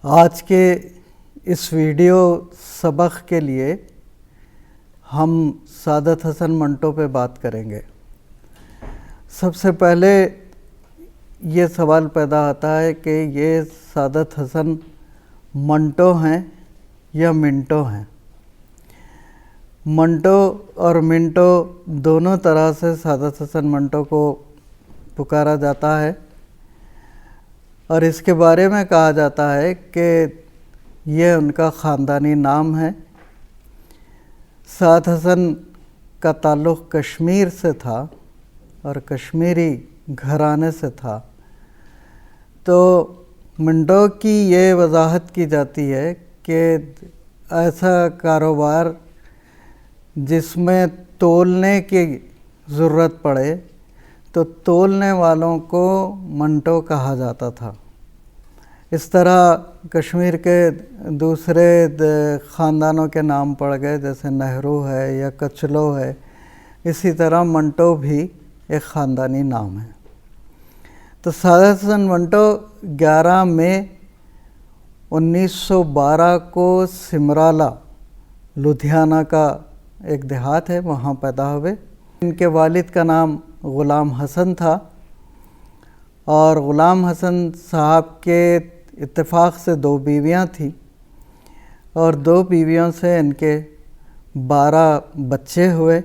آج کے اس ویڈیو سبق کے لیے ہم سعادت حسن منٹو پہ بات کریں گے۔ سب سے پہلے یہ سوال پیدا ہوتا ہے کہ یہ سعادت حسن منٹو ہیں یا منٹو ہیں۔ منٹو اور منٹو دونوں طرح سے سعادت حسن منٹو کو پکارا جاتا ہے، اور اس کے بارے میں کہا جاتا ہے کہ یہ ان کا خاندانی نام ہے۔ سعادت حسن کا تعلق کشمیر سے تھا اور کشمیری گھرانے سے تھا، تو منٹو کی یہ وضاحت کی جاتی ہے کہ ایسا کاروبار جس میں تولنے کی ضرورت پڑے تو تولنے والوں کو منٹو کہا جاتا تھا۔ اس طرح کشمیر کے دوسرے خاندانوں کے نام پڑ گئے، جیسے نہرو ہے یا کچلو ہے، اسی طرح منٹو بھی ایک خاندانی نام ہے۔ تو سعادت حسن منٹو 11 مئی 1912 کو سمرالہ لدھیانہ کا ایک دیہات ہے، وہاں پیدا ہوئے۔ ان کے والد کا نام غلام حسن تھا، اور غلام حسن صاحب کے اتفاق سے 2 بیویاں تھیں، اور 2 بیویوں سے ان کے 12 بچے ہوئے۔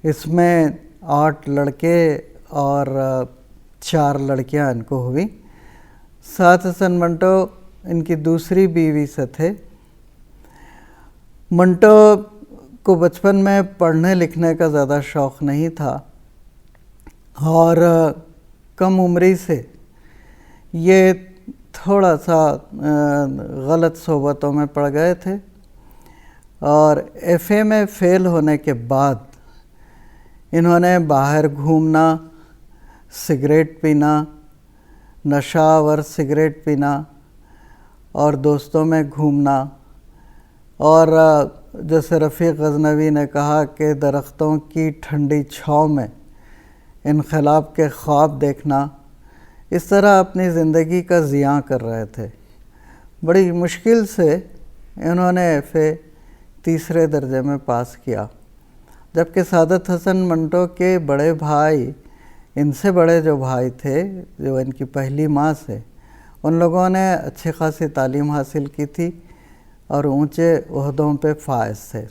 اس میں 8 لڑکے اور 4 لڑکیاں ان کو ہوئی۔ سعادت حسن منٹو ان کی دوسری بیوی سے تھے۔ منٹو کو بچپن میں پڑھنے لکھنے کا زیادہ شوق نہیں تھا، اور کم عمری سے یہ تھوڑا سا غلط صحبتوں میں پڑ گئے تھے، اور FA میں فیل ہونے کے بعد انہوں نے باہر گھومنا، سگریٹ پینا، نشہ آور سگریٹ پینا اور دوستوں میں گھومنا، اور جیسے رفیق غزنوی نے کہا کہ درختوں کی ٹھنڈی چھاؤں میں انقلاب کے خواب دیکھنا، اس طرح اپنی زندگی کا ضیاع کر رہے تھے۔ بڑی مشکل سے انہوں نے FA 3 درجے میں پاس کیا، جبکہ سعادت حسن منٹو کے بڑے بھائی، ان سے بڑے جو بھائی تھے جو ان کی پہلی ماں سے، ان لوگوں نے اچھی خاصی تعلیم حاصل کی تھی اور اونچے عہدوں پہ فائز تھے۔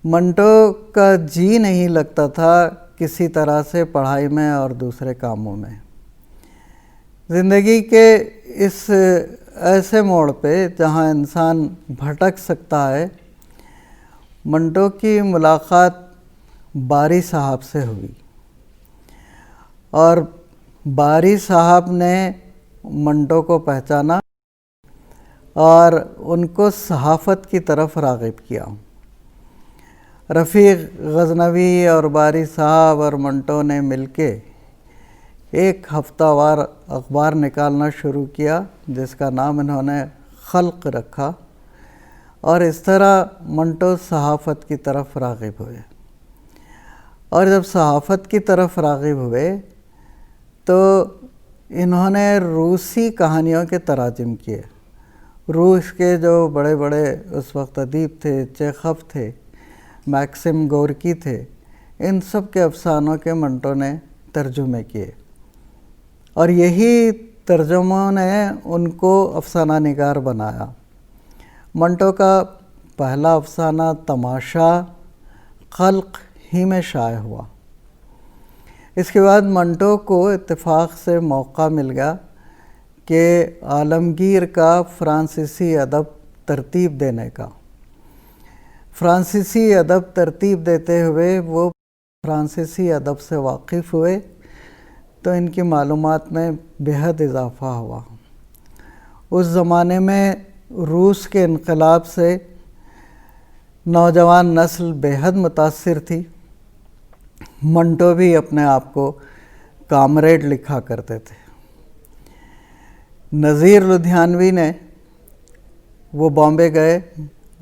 منٹو کا جی نہیں لگتا تھا کسی طرح سے پڑھائی میں اور دوسرے کاموں میں۔ زندگی کے اس ایسے موڑ پہ جہاں انسان بھٹک سکتا ہے، منٹو کی ملاقات باری صاحب سے ہوئی، اور باری صاحب نے منٹو کو پہچانا اور ان کو صحافت کی طرف راغب کیا۔ رفیق غزنوی اور باری صاحب اور منٹو نے مل کے ایک ہفتہ وار اخبار نکالنا شروع کیا، جس کا نام انہوں نے خلق رکھا، اور اس طرح منٹو صحافت کی طرف راغب ہوئے۔ اور جب صحافت کی طرف راغب ہوئے تو انہوں نے روسی کہانیوں کے تراجم کیے۔ روس کے جو بڑے بڑے اس وقت ادیب تھے، چیخو تھے، میکسم گورکی تھے، ان سب کے افسانوں کے منٹو نے ترجمے کیے، اور یہی ترجموں نے ان کو افسانہ نگار بنایا۔ منٹو کا پہلا افسانہ تماشا خلق ہی میں شائع ہوا۔ اس کے بعد منٹو کو اتفاق سے موقع مل گیا کہ عالمگیر کا فرانسیسی ادب ترتیب دینے کا۔ فرانسیسی ادب ترتیب دیتے ہوئے وہ فرانسیسی ادب سے واقف ہوئے، تو ان کی معلومات میں بے حد اضافہ ہوا۔ اس زمانے میں روس کے انقلاب سے نوجوان نسل بے حد متاثر تھی۔ منٹو بھی اپنے آپ کو کامریڈ لکھا کرتے تھے۔ نذیر لدھیانوی نے وہ بامبے گئے،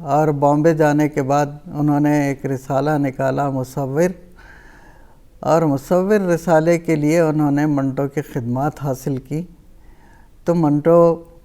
اور بامبے جانے کے بعد انہوں نے ایک رسالہ نکالا مصور، اور مصور رسالے کے لیے انہوں نے منٹو کی خدمات حاصل کی، تو منٹو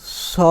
100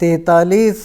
43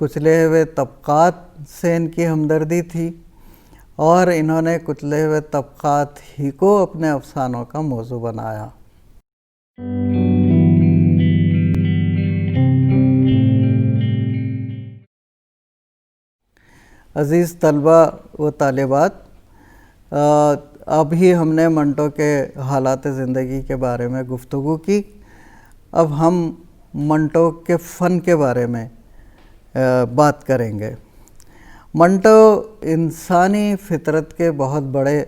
کچلے ہوئے طبقات سے ان کی ہمدردی تھی اور انہوں نے کچلے ہوئے طبقات ہی کو اپنے افسانوں کا موضوع بنایا۔ عزیز طلبہ و طالبات، ابھی ہم نے منٹو کے حالات زندگی کے بارے میں گفتگو کی۔ اب ہم منٹو کے فن کے بارے میں بات کریں گے۔ منٹو انسانی فطرت کے بہت بڑے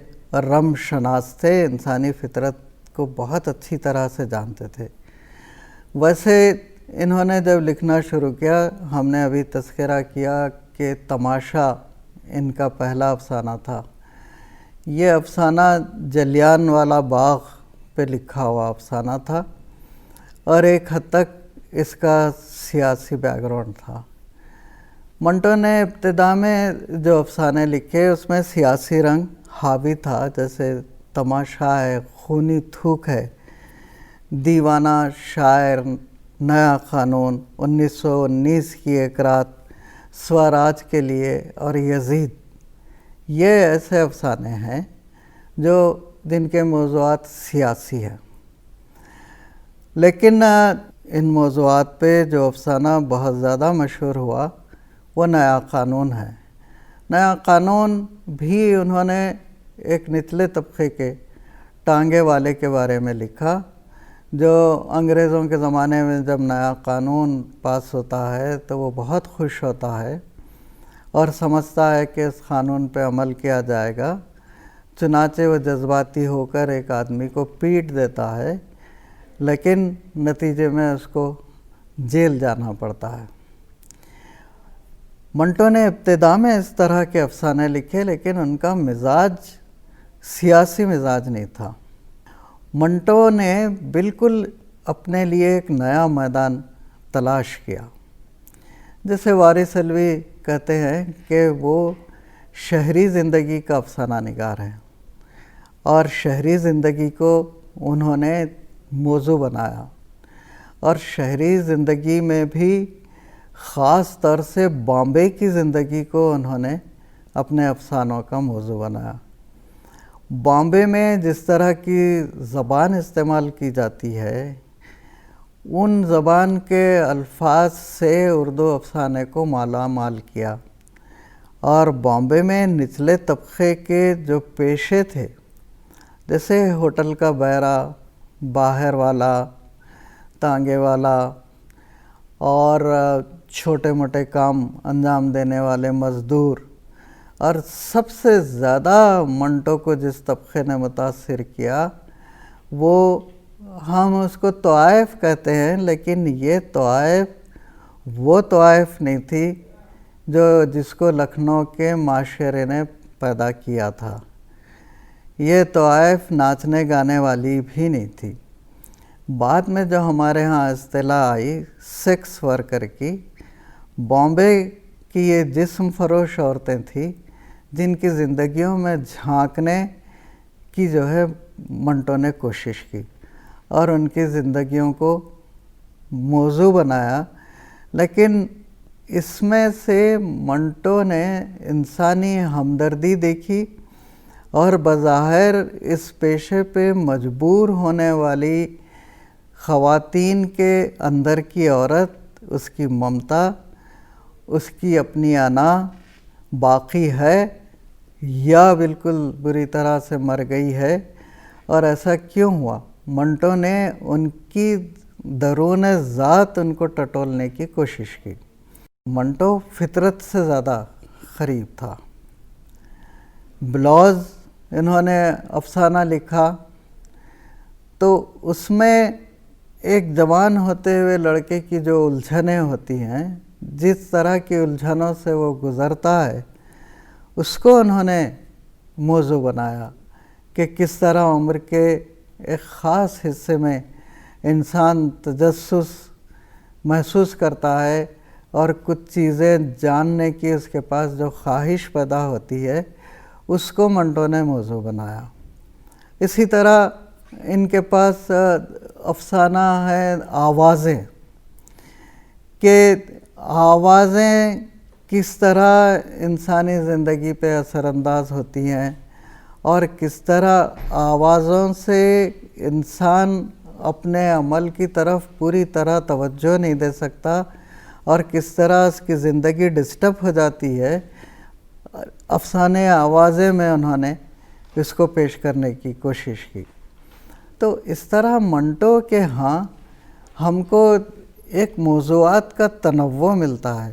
رم شناس تھے، انسانی فطرت کو بہت اچھی طرح سے جانتے تھے۔ ویسے انہوں نے جب لکھنا شروع کیا، ہم نے ابھی تذکرہ کیا کہ تماشا ان کا پہلا افسانہ تھا۔ یہ افسانہ جلیان والا باغ پہ لکھا ہوا افسانہ تھا اور ایک حد تک اس کا سیاسی بیک گراؤنڈ تھا۔ منٹو نے ابتدا میں جو افسانے لکھے اس میں سیاسی رنگ حاوی تھا، جیسے تماشا ہے، خونی تھوک ہے، دیوانہ شاعر، نیا قانون، 1919 کی ایک رات، سوراج کے لیے اور یزید۔ یہ ایسے افسانے ہیں جو جن کے موضوعات سیاسی ہیں، لیکن ان موضوعات پہ جو افسانہ بہت زیادہ مشہور ہوا وہ نیا قانون ہے۔ نیا قانون بھی انہوں نے ایک نچلے طبقے کے ٹانگے والے کے بارے میں لکھا، جو انگریزوں کے زمانے میں جب نیا قانون پاس ہوتا ہے تو وہ بہت خوش ہوتا ہے اور سمجھتا ہے کہ اس قانون پہ عمل کیا جائے گا، چنانچہ وہ جذباتی ہو کر ایک آدمی کو پیٹ دیتا ہے، لیکن نتیجے میں اس کو جیل جانا پڑتا ہے۔ منٹو نے ابتدا میں اس طرح کے افسانے لکھے، لیکن ان کا مزاج سیاسی مزاج نہیں تھا۔ منٹو نے بالکل اپنے لیے ایک نیا میدان تلاش کیا، جسے وارث علوی کہتے ہیں کہ وہ شہری زندگی کا افسانہ نگار ہے، اور شہری زندگی کو انہوں نے موضوع بنایا، اور شہری زندگی میں بھی خاص طور سے بامبے کی زندگی کو انہوں نے اپنے افسانوں کا موضوع بنایا۔ بامبے میں جس طرح کی زبان استعمال کی جاتی ہے، ان زبان کے الفاظ سے اردو افسانے کو مالا مال کیا، اور بامبے میں نچلے طبقے کے جو پیشے تھے، جیسے ہوٹل کا بیرا، باہر والا، تانگے والا اور چھوٹے موٹے کام انجام دینے والے مزدور، اور سب سے زیادہ منٹو کو جس طبقے نے متاثر کیا وہ، ہم اس کو طوائف کہتے ہیں، لیکن یہ طوائف وہ طوائف نہیں تھی جس کو لکھنؤ کے معاشرے نے پیدا کیا تھا۔ یہ طوائف ناچنے گانے والی بھی نہیں تھی۔ بعد میں جو ہمارے ہاں اصطلاح آئی سیکس ورکر کی، بامبے کی یہ جسم فروش عورتیں تھیں جن کی زندگیوں میں جھانکنے کی جو ہے منٹو نے کوشش کی اور ان کی زندگیوں کو موضوع بنایا، لیکن اس میں سے منٹو نے انسانی ہمدردی دیکھی اور بظاہر اس پیشے پہ مجبور ہونے والی خواتین کے اندر کی عورت، اس کی ممتا، اس کی اپنی انا باقی ہے یا بالکل بری طرح سے مر گئی ہے، اور ایسا کیوں ہوا؟ منٹو نے ان کی درون ذات ان کو ٹٹولنے کی کوشش کی۔ منٹو فطرت سے زیادہ قریب تھا۔ بلوز انہوں نے افسانہ لکھا تو اس میں ایک جوان ہوتے ہوئے لڑکے کی جو الجھنیں ہوتی ہیں، جس طرح کی الجھنوں سے وہ گزرتا ہے، اس کو انہوں نے موضوع بنایا کہ کس طرح عمر کے ایک خاص حصے میں انسان تجسس محسوس کرتا ہے اور کچھ چیزیں جاننے کی اس کے پاس جو خواہش پیدا ہوتی ہے، اس کو منٹو نے موضوع بنایا۔ اسی طرح ان کے پاس افسانہ ہے آوازیں، کہ آوازیں کس طرح انسانی زندگی پہ اثر انداز ہوتی ہیں اور کس طرح آوازوں سے انسان اپنے عمل کی طرف پوری طرح توجہ نہیں دے سکتا اور کس طرح اس کی زندگی ڈسٹرب ہو جاتی ہے، افسانے آوازیں میں انہوں نے اس کو پیش کرنے کی کوشش کی۔ تو اس طرح منٹو کے ہاں ہم کو ایک موضوعات کا تنوع ملتا ہے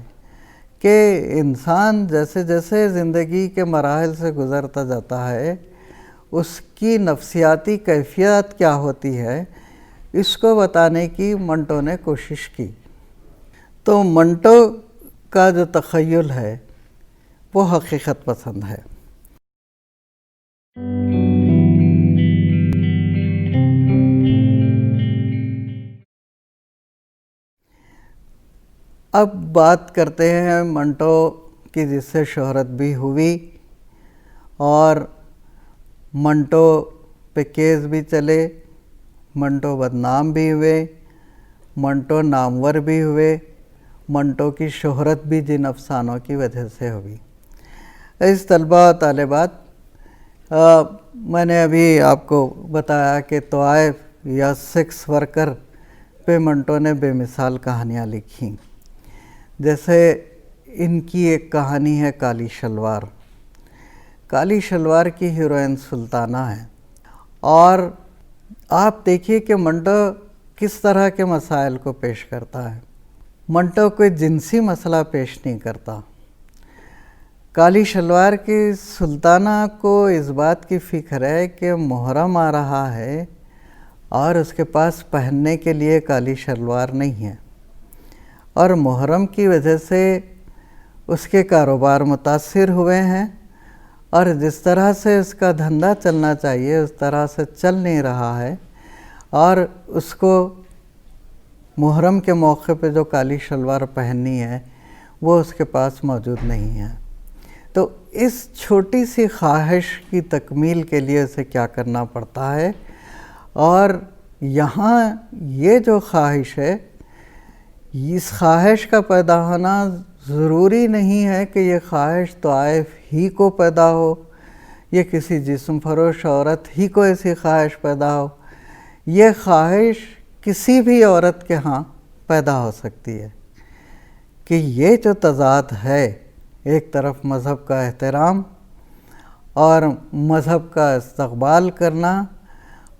کہ انسان جیسے جیسے زندگی کے مراحل سے گزرتا جاتا ہے اس کی نفسیاتی کیفیت کیا ہوتی ہے اس کو بتانے کی منٹو نے کوشش کی۔ تو منٹو کا جو تخیل ہے وہ حقیقت پسند ہے۔ اب بات کرتے ہیں منٹو کی جس سے شہرت بھی ہوئی اور منٹو پہ کیس بھی چلے، منٹو بدنام بھی ہوئے، منٹو نامور بھی ہوئے، منٹو کی شہرت بھی جن افسانوں کی وجہ سے ہوئی۔ اس طلباء و طالبات، میں نے ابھی آپ کو بتایا کہ طوائف یا سیکس ورکر پہ منٹو نے بے مثال کہانیاں لکھیں۔ جیسے ان کی ایک کہانی ہے کالی شلوار۔ کالی شلوار کی ہیروئن سلطانہ ہے، اور آپ دیکھیے کہ منٹو کس طرح کے مسائل کو پیش کرتا ہے۔ منٹو کوئی جنسی مسئلہ پیش نہیں کرتا۔ کالی شلوار کی سلطانہ کو اس بات کی فکر ہے کہ محرم آ رہا ہے اور اس کے پاس پہننے کے لیے کالی شلوار نہیں ہے، اور محرم کی وجہ سے اس کے کاروبار متاثر ہوئے ہیں اور جس طرح سے اس کا دھندا چلنا چاہیے اس طرح سے چل نہیں رہا ہے، اور اس کو محرم کے موقع پہ جو کالی شلوار پہننی ہے وہ اس کے پاس موجود نہیں ہے۔ تو اس چھوٹی سی خواہش کی تکمیل کے لیے اسے کیا کرنا پڑتا ہے، اور یہاں یہ جو خواہش ہے، اس خواہش کا پیدا ہونا ضروری نہیں ہے کہ یہ خواہش طوائف ہی کو پیدا ہو، یہ کسی جسم فروش عورت ہی کو ایسی خواہش پیدا ہو، یہ خواہش کسی بھی عورت کے ہاں پیدا ہو سکتی ہے کہ یہ جو تضاد ہے، ایک طرف مذہب کا احترام اور مذہب کا استقبال کرنا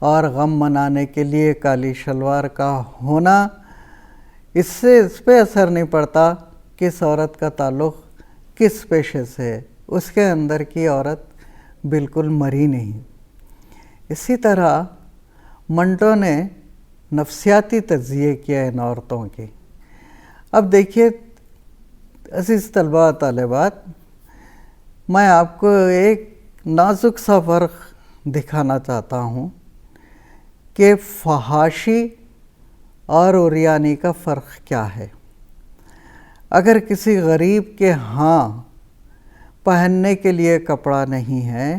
اور غم منانے کے لیے کالی شلوار کا ہونا، اس سے اس پہ اثر نہیں پڑتا کہ اس عورت کا تعلق کس پیشے سے ہے، اس کے اندر کی عورت بالکل مری نہیں۔ اسی طرح منٹو نے نفسیاتی تجزیے کیا ان عورتوں کے۔ اب دیکھیے عزیز طلباء و طالبات، میں آپ کو ایک نازک سا فرق دکھانا چاہتا ہوں کہ فحاشی اور عریانی کا فرق کیا ہے۔ اگر کسی غریب کے ہاں پہننے کے لیے کپڑا نہیں ہے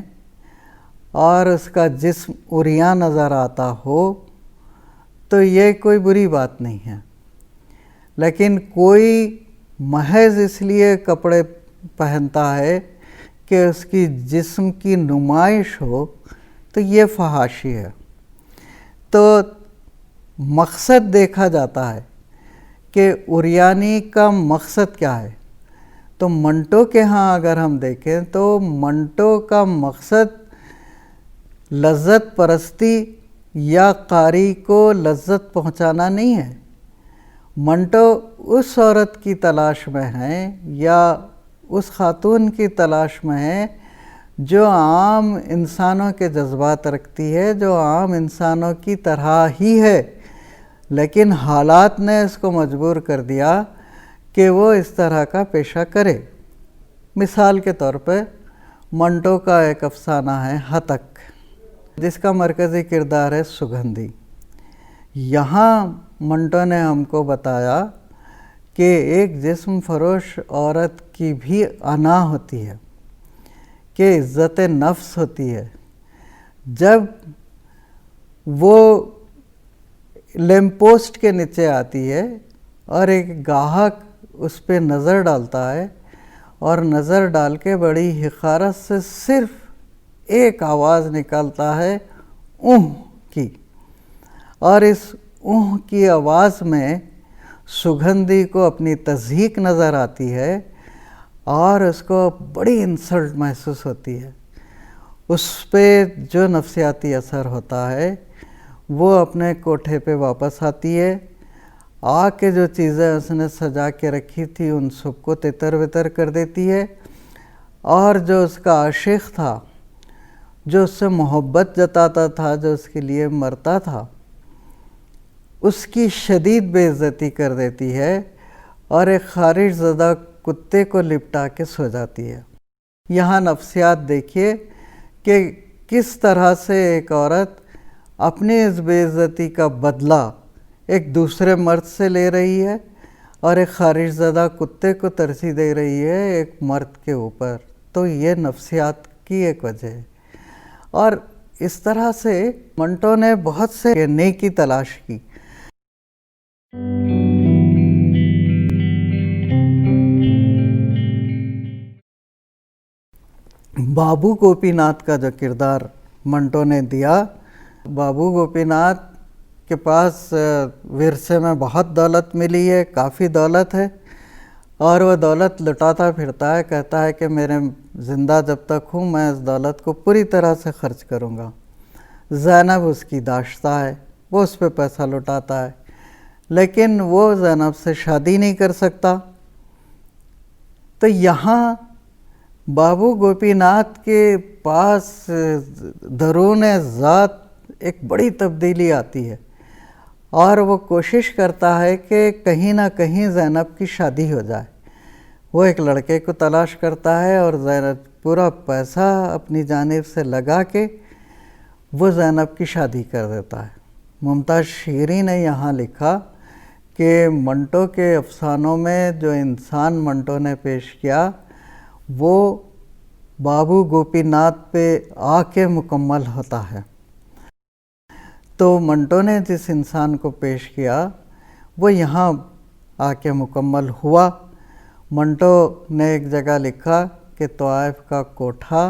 اور اس کا جسم عریاں نظر آتا ہو تو یہ کوئی بری بات نہیں ہے، لیکن کوئی محض اس لیے کپڑے پہنتا ہے کہ اس کی جسم کی نمائش ہو تو یہ فحاشی ہے۔ تو مقصد دیکھا جاتا ہے کہ عریانی کا مقصد کیا ہے۔ تو منٹو کے ہاں اگر ہم دیکھیں تو منٹو کا مقصد لذت پرستی یا قاری کو لذت پہنچانا نہیں ہے۔ منٹو اس عورت کی تلاش میں ہیں یا اس خاتون کی تلاش میں ہیں جو عام انسانوں کے جذبات رکھتی ہے، جو عام انسانوں کی طرح ہی ہے، لیکن حالات نے اس کو مجبور کر دیا کہ وہ اس طرح کا پیشہ کرے۔ مثال کے طور پہ منٹو کا ایک افسانہ ہے ہتک، جس کا مرکزی کردار ہے سگندھی۔ یہاں منٹو نے ہم کو بتایا کہ ایک جسم فروش عورت کی بھی انا ہوتی ہے، کہ عزت نفس ہوتی ہے۔ جب وہ لیمپ پوسٹ کے نیچے آتی ہے اور ایک گاہک اس پہ نظر ڈالتا ہے اور نظر ڈال کے بڑی حقارت سے صرف ایک آواز نکالتا ہے اونہ کی، اور اس اونہ کی آواز میں سگندھی کو اپنی تضحیک نظر آتی ہے اور اس کو بڑی انسلٹ محسوس ہوتی ہے۔ اس پہ جو نفسیاتی اثر ہوتا ہے وہ اپنے کوٹھے پہ واپس آتی ہے، آ کے جو چیزیں اس نے سجا کے رکھی تھی ان سب کو تتر وتر کر دیتی ہے، اور جو اس کا عاشق تھا، جو اس سے محبت جتاتا تھا، جو اس کے لیے مرتا تھا، اس کی شدید بے عزتی کر دیتی ہے اور ایک خارش زدہ کتے کو لپٹا کے سو جاتی ہے۔ یہاں نفسیات دیکھیے کہ کس طرح سے ایک عورت اپنی اس بے عزتی کا بدلہ ایک دوسرے مرد سے لے رہی ہے اور ایک خارش زدہ کتے کو ترجیح دے رہی ہے ایک مرد کے اوپر۔ تو یہ نفسیات کی ایک وجہ ہے، اور اس طرح سے منٹو نے بہت سے نیکی تلاش کی۔ بابو گوپی ناتھ کا جو کردار منٹو نے دیا، بابو گوپی ناتھ کے پاس ورثے میں بہت دولت ملی ہے، کافی دولت ہے، اور وہ دولت لٹاتا پھرتا ہے، کہتا ہے کہ میرے زندہ جب تک ہوں میں اس دولت کو پوری طرح سے خرچ کروں گا۔ زینب اس کی داشتہ ہے، وہ اس پہ پیسہ لٹاتا ہے، لیکن وہ زینب سے شادی نہیں کر سکتا۔ تو یہاں بابو گوپی ناتھ کے پاس درون ذات ایک بڑی تبدیلی آتی ہے، اور وہ کوشش کرتا ہے کہ کہیں نہ کہیں زینب کی شادی ہو جائے۔ وہ ایک لڑکے کو تلاش کرتا ہے اور زینب پورا پیسہ اپنی جانب سے لگا کے وہ زینب کی شادی کر دیتا ہے۔ ممتاز شیریں نے یہاں لکھا کہ منٹو کے افسانوں میں جو انسان منٹو نے پیش کیا وہ بابو گوپی ناتھ پہ آ کے مکمل ہوتا ہے۔ تو منٹو نے جس انسان کو پیش کیا وہ یہاں آ کے مکمل ہوا۔ منٹو نے ایک جگہ لکھا کہ طائف کا کوٹھا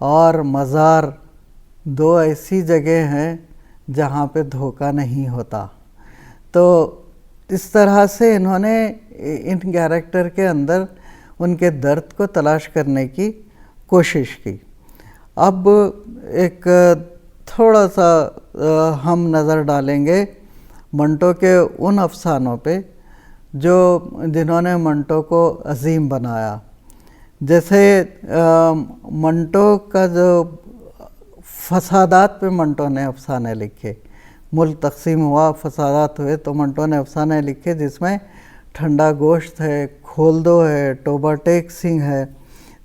اور مزار دو ایسی جگہ ہیں جہاں پہ دھوکہ نہیں ہوتا۔ تو اس طرح سے انہوں نے ان کیریکٹر کے اندر ان کے درد کو تلاش کرنے کی کوشش کی۔ اب ایک تھوڑا سا ہم نظر ڈالیں گے منٹو کے ان افسانوں پہ جنہوں نے منٹو کو عظیم بنایا۔ جیسے منٹو کا جو فسادات پہ منٹو نے افسانے لکھے، ملک تقسیم ہوا، فسادات ہوئے، تو منٹو نے افسانے لکھے جس میں ٹھنڈا گوشت ہے، کھولدو ہے، ٹوبہ ٹیک سنگھ ہے۔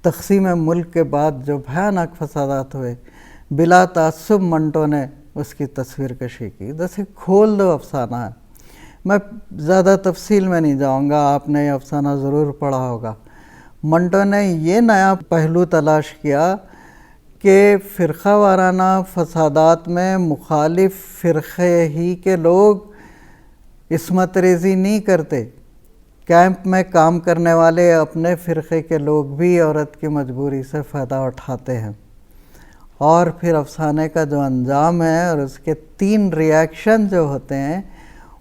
تقسیم ملک کے بعد جو بھیانک فسادات ہوئے، بلا تعصب منٹو نے اس کی تصویر کشی کی۔ جیسے کھولدو افسانہ ہے، میں زیادہ تفصیل میں نہیں جاؤں گا، آپ نے یہ افسانہ ضرور پڑھا ہوگا۔ منٹو نے یہ نیا پہلو تلاش کیا کہ فرقہ وارانہ فسادات میں مخالف فرقے ہی کے لوگ عصمت ریزی نہیں کرتے، کیمپ میں کام کرنے والے اپنے فرقے کے لوگ بھی عورت کی مجبوری سے فائدہ اٹھاتے ہیں۔ اور پھر افسانے کا جو انجام ہے اور اس کے 3 ریاکشن جو ہوتے ہیں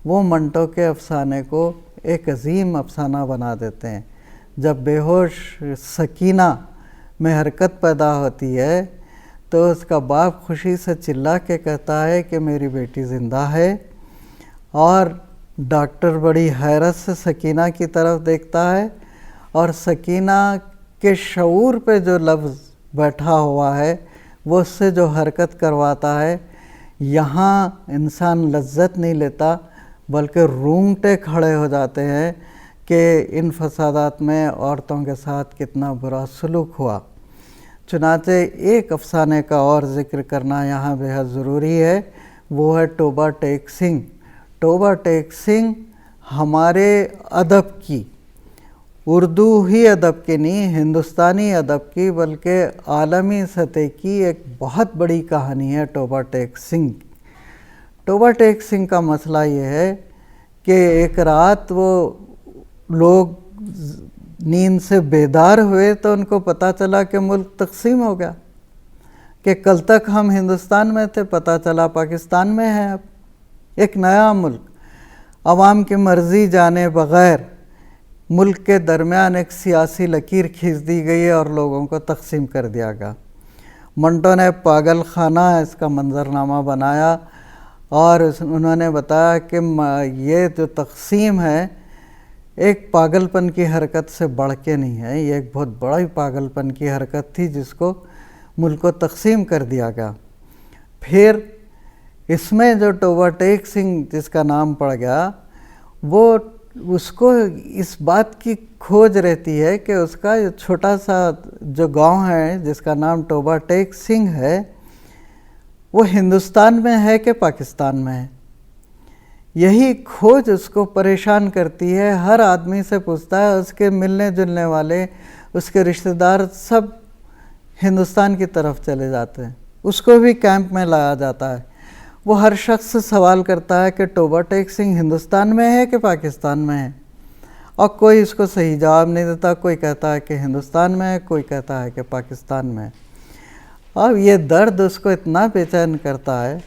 وہ منٹو کے افسانے کو ایک عظیم افسانہ بنا دیتے ہیں۔ جب بے ہوش سکینہ میں حرکت پیدا ہوتی ہے تو اس کا باپ خوشی سے چلا کے کہتا ہے کہ میری بیٹی زندہ ہے، اور ڈاکٹر بڑی حیرت سے سکینہ کی طرف دیکھتا ہے، اور سکینہ کے شعور پہ جو لفظ بیٹھا ہوا ہے وہ اس سے جو حرکت کرواتا ہے، یہاں انسان لذت نہیں لیتا بلکہ رونگٹے کھڑے ہو جاتے ہیں کہ ان فسادات میں عورتوں کے ساتھ کتنا برا سلوک ہوا۔ چنانچہ ایک افسانے کا اور ذکر کرنا یہاں بے حد ضروری ہے، وہ ہے ٹوبہ ٹیک سنگھ۔ ٹوبہ ٹیک سنگھ ہمارے ادب کی، اردو ہی ادب کی نہیں، ہندوستانی ادب کی بلکہ عالمی سطح کی ایک بہت بڑی کہانی ہے ٹوبہ ٹیک سنگھ۔ ٹوبہ ٹیک سنگھ کا مسئلہ یہ ہے کہ ایک رات وہ لوگ نیند سے بیدار ہوئے تو ان کو پتہ چلا کہ ملک تقسیم ہو گیا، کہ کل تک ہم ہندوستان میں تھے، پتہ چلا پاکستان میں ہے اب ایک نیا ملک۔ عوام کی مرضی جانے بغیر ملک کے درمیان ایک سیاسی لکیر کھینچ دی گئی اور لوگوں کو تقسیم کر دیا گیا۔ منٹو نے پاگل خانہ اس کا منظرنامہ بنایا اور انہوں نے بتایا کہ یہ جو تقسیم ہے ایک پاگل پن کی حرکت سے بڑھ کے نہیں ہے، یہ ایک بہت بڑی پاگل پن کی حرکت تھی جس کو ملک کو تقسیم کر دیا گیا۔ پھر اس میں جو ٹوبہ ٹیک سنگھ جس کا نام پڑ گیا، وہ اس کو اس بات کی کھوج رہتی ہے کہ اس کا چھوٹا سا جو گاؤں ہے جس کا نام ٹوبہ ٹیک سنگھ ہے، وہ ہندوستان میں ہے کہ پاکستان میں ہے۔ یہی کھوج اس کو پریشان کرتی ہے، ہر آدمی سے پوچھتا ہے، اس کے ملنے جلنے والے، اس کے رشتہ دار سب ہندوستان کی طرف چلے جاتے ہیں، اس کو بھی کیمپ میں لایا جاتا ہے۔ وہ ہر شخص سے سوال کرتا ہے کہ ٹوبہ ٹیک سنگھ ہندوستان میں ہے کہ پاکستان میں ہے، اور کوئی اس کو صحیح جواب نہیں دیتا، کوئی کہتا ہے کہ ہندوستان میں ہے، کوئی کہتا ہے کہ پاکستان میں ہے۔ اب یہ درد اس کو اتنا بے چین کرتا ہے۔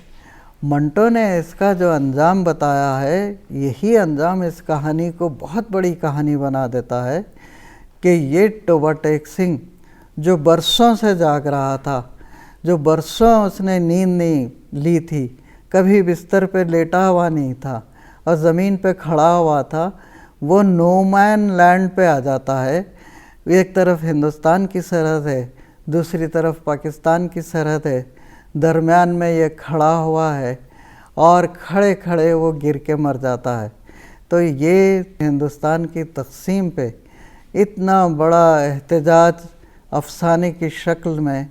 منٹو نے اس کا جو انجام بتایا ہے، یہی انجام اس کہانی کو بہت بڑی کہانی بنا دیتا ہے کہ یہ ٹوبہ ٹیک سنگھ جو برسوں سے جاگ رہا تھا، جو برسوں اس نے نیند نہیں لی تھی، کبھی بستر پہ لیٹا ہوا نہیں تھا اور زمین پہ کھڑا ہوا تھا، وہ نو مین لینڈ پہ آ جاتا ہے۔ ایک طرف ہندوستان کی سرحد ہے، دوسری طرف پاکستان کی سرحد ہے، درمیان میں یہ کھڑا ہوا ہے اور کھڑے کھڑے وہ گر کے مر جاتا ہے۔ تو یہ ہندوستان کی تقسیم پہ اتنا بڑا احتجاج افسانے کی شکل میں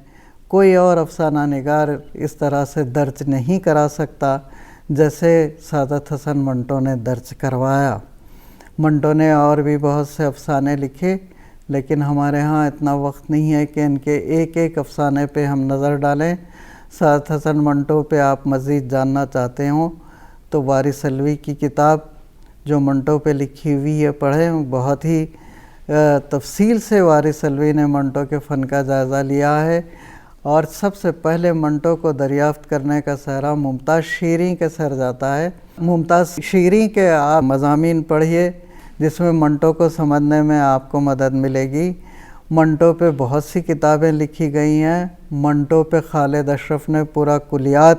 کوئی اور افسانہ نگار اس طرح سے درج نہیں کرا سکتا جیسے سعادت حسن منٹو نے درج کروایا۔ منٹو نے اور بھی بہت سے افسانے لکھے، لیکن ہمارے ہاں اتنا وقت نہیں ہے کہ ان کے ایک ایک افسانے پہ ہم نظر ڈالیں۔ سعادت حسن منٹو پہ آپ مزید جاننا چاہتے ہوں تو وارث علوی کی کتاب جو منٹو پہ لکھی ہوئی ہے پڑھیں، بہت ہی تفصیل سے وارث علوی نے منٹو کے فن کا جائزہ لیا ہے، اور سب سے پہلے منٹو کو دریافت کرنے کا سہرا ممتاز شیریں کے سر جاتا ہے۔ ممتاز شیریں کے آپ مضامین پڑھیے جس میں منٹو کو سمجھنے میں آپ کو مدد ملے گی۔ منٹو پہ بہت سی کتابیں لکھی گئی ہیں۔ منٹو پہ خالد اشرف نے پورا کلیات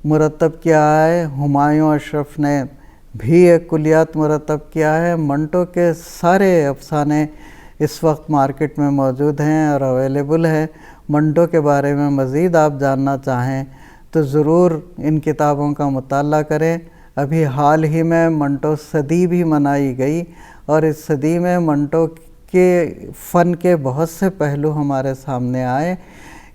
مرتب کیا ہے، ہمایوں اشرف نے بھی ایک کلیات مرتب کیا ہے۔ منٹو کے سارے افسانے اس وقت مارکیٹ میں موجود ہیں اور اویلیبل ہیں۔ منٹو کے بارے میں مزید آپ جاننا چاہیں تو ضرور ان کتابوں کا مطالعہ کریں۔ ابھی حال ہی میں منٹو صدی بھی منائی گئی اور اس صدی میں منٹو کے فن کے بہت سے پہلو ہمارے سامنے آئے،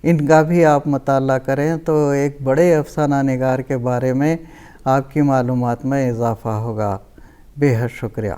ان کا بھی آپ مطالعہ کریں تو ایک بڑے افسانہ نگار کے بارے میں آپ کی معلومات میں اضافہ ہوگا۔ بے حد شکریہ۔